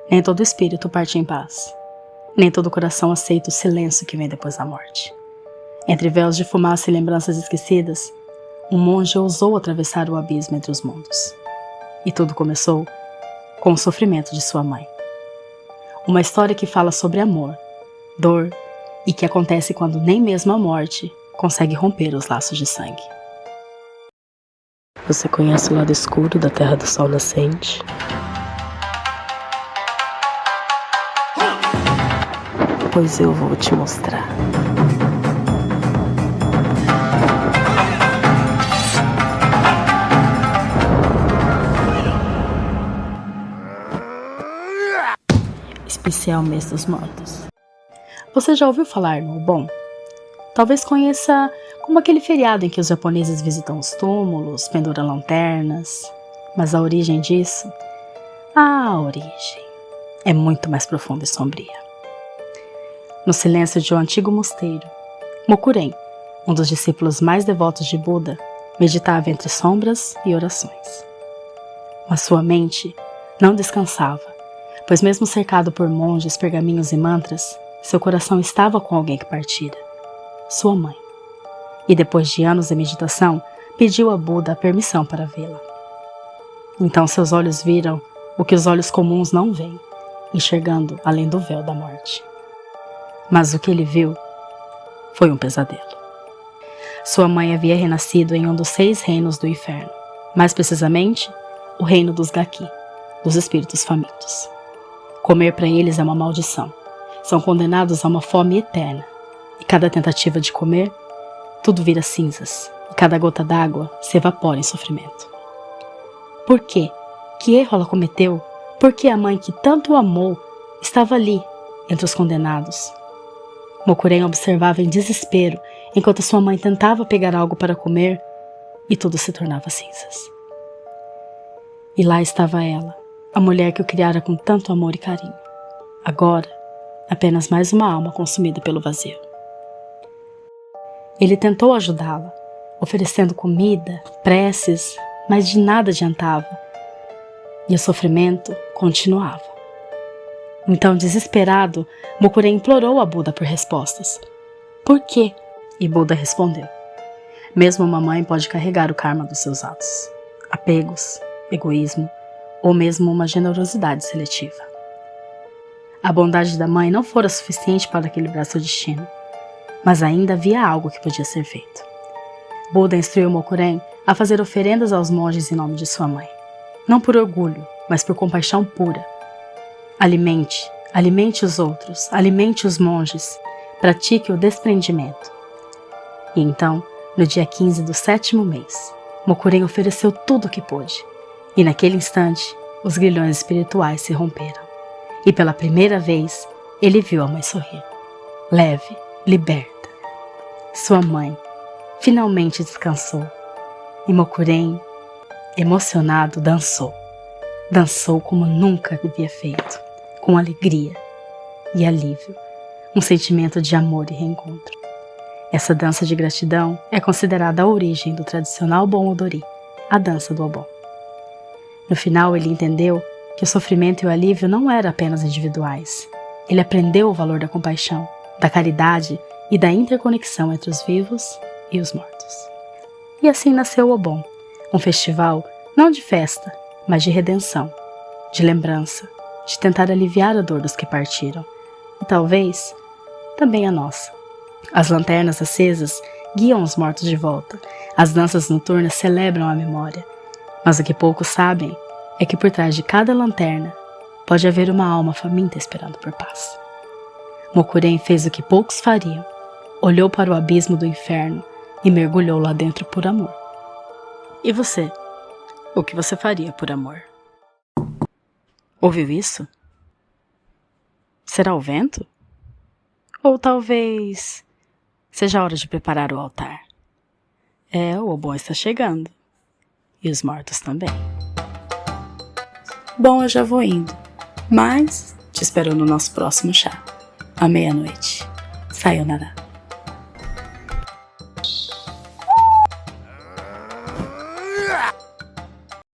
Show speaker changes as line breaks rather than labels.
Nem todo espírito parte em paz. Nem todo coração aceita o silêncio que vem depois da morte. Entre véus de fumaça e lembranças esquecidas, um monge ousou atravessar o abismo entre os mundos. E tudo começou com o sofrimento de sua mãe. Uma história que fala sobre amor, dor e que acontece quando nem mesmo a morte consegue romper os laços de sangue. Você conhece o lado escuro da Terra do Sol Nascente? Pois eu vou te mostrar. Especial Mês dos Mortos. Você já ouviu falar no Obon? Talvez conheça como aquele feriado em que os japoneses visitam os túmulos, penduram lanternas. Mas a origem disso? A origem é muito mais profunda e sombria. No silêncio de um antigo mosteiro, Mokuren, um dos discípulos mais devotos de Buda, meditava entre sombras e orações. Mas sua mente não descansava, pois mesmo cercado por monges, pergaminhos e mantras, seu coração estava com alguém que partira, sua mãe. E depois de anos de meditação, pediu a Buda a permissão para vê-la. Então seus olhos viram o que os olhos comuns não veem, enxergando além do véu da morte. Mas o que ele viu foi um pesadelo. Sua mãe havia renascido em um dos 6 reinos do inferno, mais precisamente, o reino dos Gaki, dos espíritos famintos. Comer para eles é uma maldição. São condenados a uma fome eterna. E cada tentativa de comer, tudo vira cinzas, e cada gota d'água se evapora em sofrimento. Por quê? Que erro ela cometeu? Por que a mãe que tanto o amou estava ali, entre os condenados? Mokuren observava em desespero, enquanto sua mãe tentava pegar algo para comer, e tudo se tornava cinzas. E lá estava ela, a mulher que o criara com tanto amor e carinho. Agora, apenas mais uma alma consumida pelo vazio. Ele tentou ajudá-la, oferecendo comida, preces, mas de nada adiantava. E o sofrimento continuava. Então, desesperado, Mokuren implorou a Buda por respostas. Por quê? E Buda respondeu. Mesmo uma mãe pode carregar o karma dos seus atos, apegos, egoísmo ou mesmo uma generosidade seletiva. A bondade da mãe não fora suficiente para equilibrar seu destino, mas ainda havia algo que podia ser feito. Buda instruiu Mokuren a fazer oferendas aos monges em nome de sua mãe, não por orgulho, mas por compaixão pura. Alimente os outros, alimente os monges, pratique o desprendimento. E então, no dia 15 do 7º mês, Mokuren ofereceu tudo o que pôde, e naquele instante, os grilhões espirituais se romperam. E pela primeira vez, ele viu a mãe sorrir, leve, liberta. Sua mãe finalmente descansou, e Mokuren, emocionado, dançou. Dançou como nunca havia feito, com alegria e alívio, um sentimento de amor e reencontro. Essa dança de gratidão é considerada a origem do tradicional Bon Odori, a dança do Obon. No final, ele entendeu que o sofrimento e o alívio não eram apenas individuais. Ele aprendeu o valor da compaixão, da caridade e da interconexão entre os vivos e os mortos. E assim nasceu o Obon, um festival não de festa, mas de redenção, de lembrança, de tentar aliviar a dor dos que partiram, e talvez também a nossa. As lanternas acesas guiam os mortos de volta, as danças noturnas celebram a memória, mas o que poucos sabem é que por trás de cada lanterna pode haver uma alma faminta esperando por paz. Mokuren fez o que poucos fariam, olhou para o abismo do inferno e mergulhou lá dentro por amor. E você? O que você faria por amor? Ouviu isso? Será o vento? Ou talvez seja a hora de preparar o altar. O Obon está chegando. E os mortos também. Bom, eu já vou indo. Mas te espero no nosso próximo chá. À meia-noite. Sayonara.